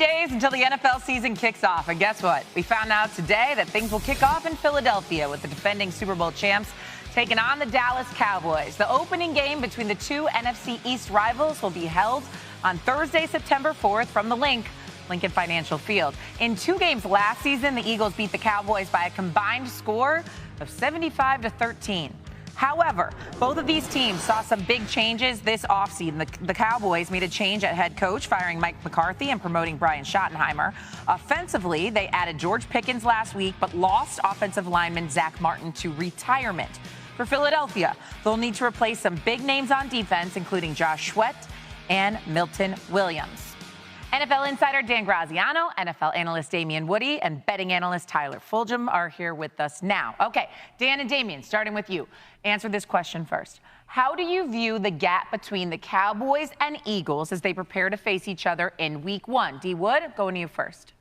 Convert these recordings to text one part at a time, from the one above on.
days until the NFL season kicks off. And guess what? We found out today that things will kick off in Philadelphia with the defending Super Bowl champs taking on the Dallas Cowboys. The opening game between the two NFC East rivals will be held on Thursday, September 4th from the Lincoln Financial Field. In 2 games last season, the Eagles beat the Cowboys by a combined score of 75-13. However, both of these teams saw some big changes this offseason. The Cowboys made a change at head coach, firing Mike McCarthy and promoting Brian Schottenheimer. Offensively, they added George Pickens last week, but lost offensive lineman Zach Martin to retirement. For Philadelphia, they'll need to replace some big names on defense, including Josh Sweat and Milton Williams. NFL insider Dan Graziano, NFL analyst Damian Woody, and betting analyst Tyler Fulgham are here with us now. Okay, Dan and Damian, starting with you. Answer this question first. How do you view the gap between the Cowboys and Eagles as they prepare to face each other in Week 1? D. Wood, going to you first.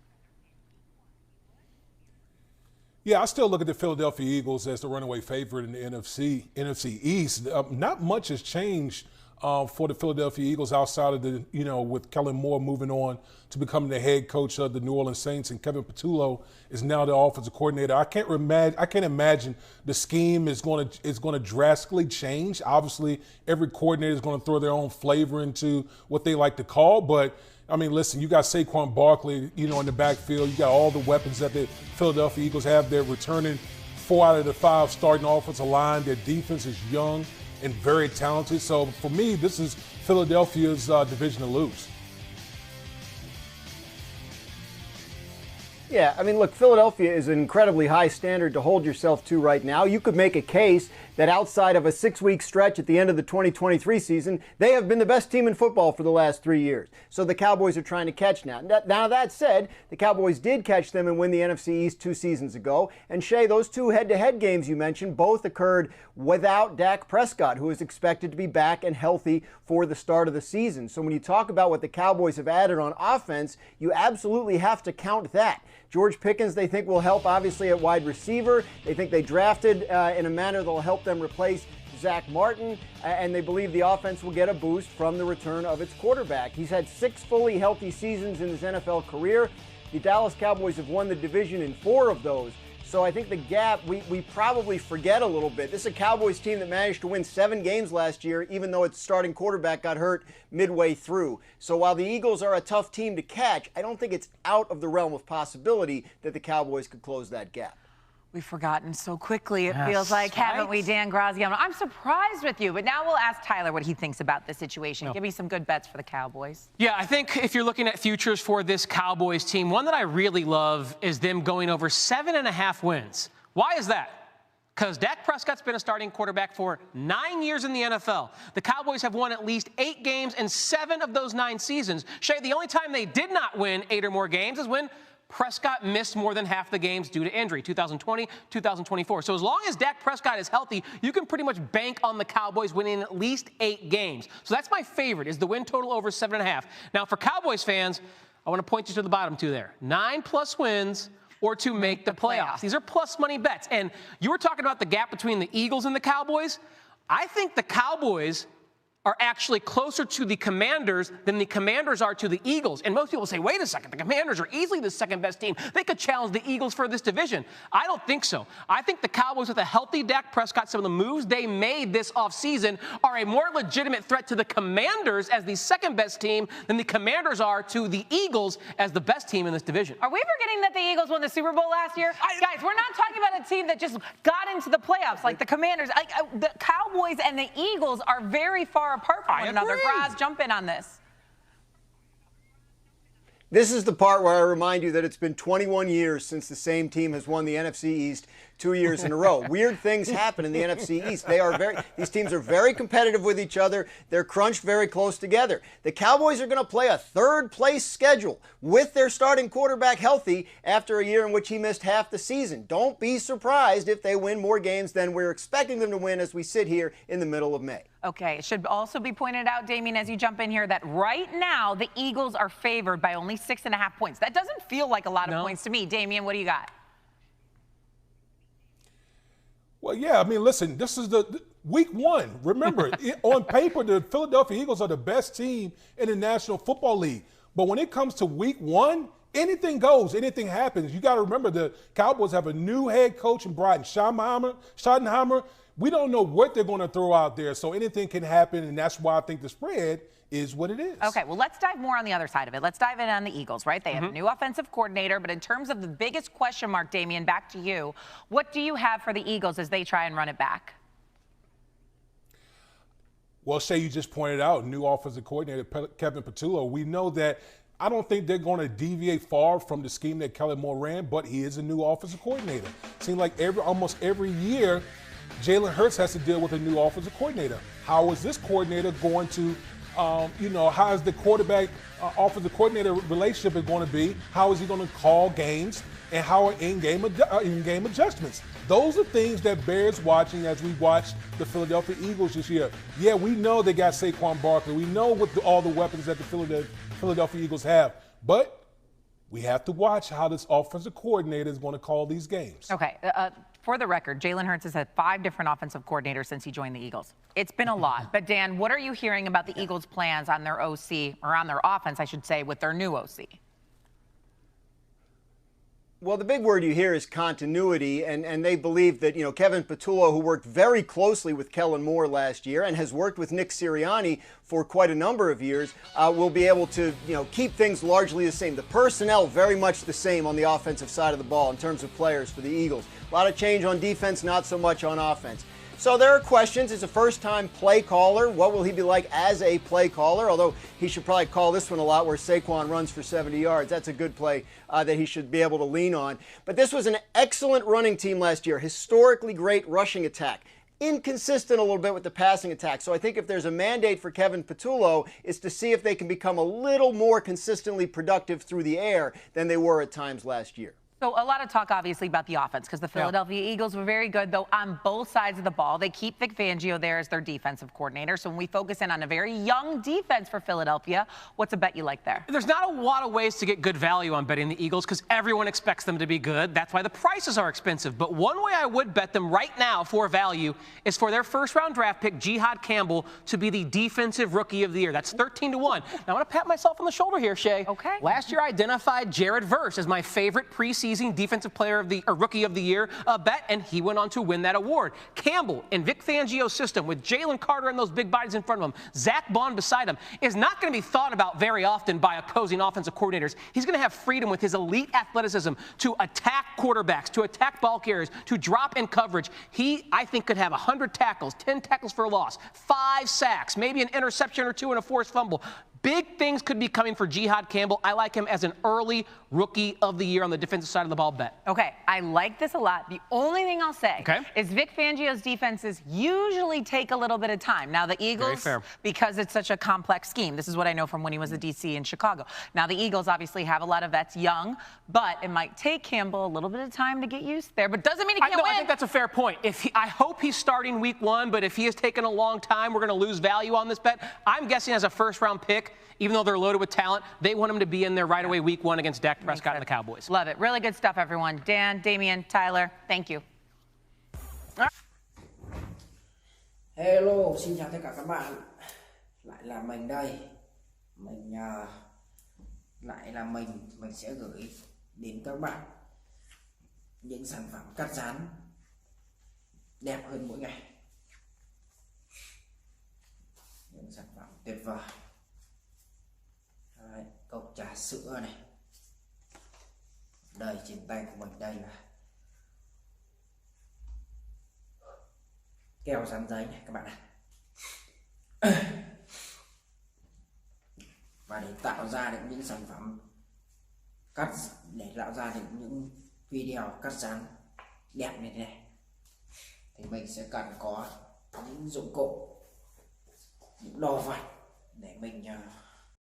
Yeah, I still look at the Philadelphia Eagles as the runaway favorite in the NFC East. Not much has changed for the Philadelphia Eagles outside of the, with Kellen Moore moving on to becoming the head coach of the New Orleans Saints, and Kevin Patullo is now the offensive coordinator. I can't imagine the scheme is going to drastically change. Obviously, every coordinator is going to throw their own flavor into what they like to call, but I mean, listen, you got Saquon Barkley, in the backfield. You got all the weapons that the Philadelphia Eagles have. They're returning 4 out of the 5 starting offensive line. Their defense is young and very talented. So for me, this is Philadelphia's division to lose. Yeah, I mean, look, Philadelphia is an incredibly high standard to hold yourself to right now. You could make a case that outside of a 6-week stretch at the end of the 2023 season, they have been the best team in football for the last 3 years. So the Cowboys are trying to catch now. Now, that said, the Cowboys did catch them and win the NFC East 2 seasons ago. And Shay, those 2 head-to-head games you mentioned both occurred without Dak Prescott, who is expected to be back and healthy for the start of the season. So when you talk about what the Cowboys have added on offense, you absolutely have to count that. George Pickens, they think, will help, obviously, at wide receiver. They think they drafted in a manner that will help them replace Zach Martin, and they believe the offense will get a boost from the return of its quarterback. He's had 6 fully healthy seasons in his NFL career. The Dallas Cowboys have won the division in 4 of those. So I think the gap, we probably forget a little bit. This is a Cowboys team that managed to win 7 games last year, even though its starting quarterback got hurt midway through. So while the Eagles are a tough team to catch, I don't think it's out of the realm of possibility that the Cowboys could close that gap. We've forgotten so quickly, it feels like, haven't we, Dan Graziano? I'm surprised with you, but now we'll ask Tyler what he thinks about the situation. Give me some good bets for the Cowboys. Yeah, I think if you're looking at futures for this Cowboys team, one that I really love is them going over 7.5 wins. Why is that? Because Dak Prescott's been a starting quarterback for 9 years in the NFL. The Cowboys have won at least 8 games in 7 of those 9 seasons. Shay, the only time they did not win 8 or more games is when Prescott missed more than half the games due to injury, 2020, 2024. So as long as Dak Prescott is healthy, you can pretty much bank on the Cowboys winning at least 8 games. So that's my favorite, is the win total over 7.5. Now, for Cowboys fans, I want to point you to the bottom 2 there. 9+ wins or to make the playoffs. These are plus money bets. And you were talking about the gap between the Eagles and the Cowboys. I think the Cowboys are actually closer to the Commanders than the Commanders are to the Eagles. And most people say, wait a second, the Commanders are easily the 2nd best team. They could challenge the Eagles for this division. I don't think so. I think the Cowboys, with a healthy Dak Prescott, some of the moves they made this offseason, are a more legitimate threat to the Commanders as the 2nd best team than the Commanders are to the Eagles as the best team in this division. Are we forgetting that the Eagles won the Super Bowl last year? Guys, we're not talking about a team that just got into the playoffs like the Commanders. The Cowboys and the Eagles are very far apart from one another. Graz, jump in on this. This is the part where I remind you that it's been 21 years since the same team has won the NFC East 2 years in a row. Weird things happen in the NFC East. These teams are very competitive with each other. They're crunched very close together. The Cowboys are going to play a 3rd-place schedule with their starting quarterback healthy after a year in which he missed half the season. Don't be surprised if they win more games than we're expecting them to win as we sit here in the middle of May. Okay, it should also be pointed out, Damien, as you jump in here, that right now the Eagles are favored by only 6.5 points. That doesn't feel like a lot of points to me. Damien, what do you got? Well, yeah, I mean, listen, this is the Week 1. Remember, on paper, the Philadelphia Eagles are the best team in the National Football League. But when it comes to week one, anything goes, anything happens. You got to remember the Cowboys have a new head coach in Brian Schottenheimer. We don't know what they're going to throw out there, so anything can happen, and that's why I think the spread is what it is. Okay, well, let's dive more on the other side of it. Let's dive in on the Eagles, right? They have a new offensive coordinator, but in terms of the biggest question mark, Damian, back to you, what do you have for the Eagles as they try and run it back? Well, Shay, you just pointed out, new offensive coordinator, Kevin Patullo. We know that I don't think they're going to deviate far from the scheme that Kellen Moore ran, but he is a new offensive coordinator. Seems like almost every year, Jalen Hurts has to deal with a new offensive coordinator. How is this coordinator going to how is the quarterback offensive coordinator relationship going to be? How is he going to call games? And how are in-game adjustments? Those are things that bears watching as we watch the Philadelphia Eagles this year. Yeah, we know they got Saquon Barkley. We know all the weapons that the Philadelphia Eagles have. But we have to watch how this offensive coordinator is going to call these games. Okay. For the record, Jalen Hurts has had 5 different offensive coordinators since he joined the Eagles. It's been a lot. But, Dan, what are you hearing about the Eagles' plans on their OC, or on their offense, I should say, with their new OC? Well, the big word you hear is continuity, and they believe that, Kevin Patullo, who worked very closely with Kellen Moore last year and has worked with Nick Sirianni for quite a number of years, will be able to, keep things largely the same. The personnel very much the same on the offensive side of the ball in terms of players for the Eagles. A lot of change on defense, not so much on offense. So there are questions. It's a first-time play caller. What will he be like as a play caller? Although he should probably call this one a lot where Saquon runs for 70 yards. That's a good play that he should be able to lean on. But this was an excellent running team last year. Historically great rushing attack. Inconsistent a little bit with the passing attack. So I think if there's a mandate for Kevin Patullo, it's to see if they can become a little more consistently productive through the air than they were at times last year. So a lot of talk, obviously, about the offense because the Philadelphia Eagles were very good, though, on both sides of the ball. They keep Vic Fangio there as their defensive coordinator. So when we focus in on a very young defense for Philadelphia, what's a bet you like there? There's not a lot of ways to get good value on betting the Eagles because everyone expects them to be good. That's why the prices are expensive. But one way I would bet them right now for value is for their first-round draft pick, Jihad Campbell, to be the defensive rookie of the year. That's 13-1. Now, I want to pat myself on the shoulder here, Shay. Okay. Last year, I identified Jared Verse as my favorite preseason defensive player of the rookie of the year bet, and he went on to win that award. Campbell in Vic Fangio's system with Jalen Carter and those big bodies in front of him, Zach Bond beside him, is not going to be thought about very often by opposing offensive coordinators. He's going to have freedom with his elite athleticism to attack quarterbacks, to attack ball carriers, to drop in coverage. He, I think, could have 100 tackles, 10 tackles for a loss, 5 sacks, maybe an interception or 2 and a forced fumble. Big things could be coming for Jihad Campbell. I like him as an early rookie of the year on the defensive side of the ball bet. Okay, I like this a lot. The only thing I'll say is Vic Fangio's defenses usually take a little bit of time. Now, the Eagles, because it's such a complex scheme, this is what I know from when he was a DC in Chicago. Now, the Eagles obviously have a lot of vets young, but it might take Campbell a little bit of time to get used there, but doesn't mean he can't win. I think that's a fair point. I hope he's starting week 1, but if he has taken a long time, we're going to lose value on this bet. I'm guessing as a first-round pick, even though they're loaded with talent, they want him to be in there right away week 1 against Dak Prescott and the Cowboys. Love it. Really good stuff, everyone. Dan, Damian, Tyler, thank you. Hello, xin chào tất cả các bạn. Lại là mình đây. Mình sẽ gửi đến các bạn những sản phẩm cắt dán đẹp hơn mỗi ngày. Những sản phẩm tuyệt vời. Đấy, cốc trà sữa này. Đây trên tay của mình đây là keo dán giấy này các bạn ạ. Và để tạo ra được những sản phẩm để tạo ra được những video cắt dán đẹp như thế này thì mình sẽ cần có những dụng cụ, những đồ vật để mình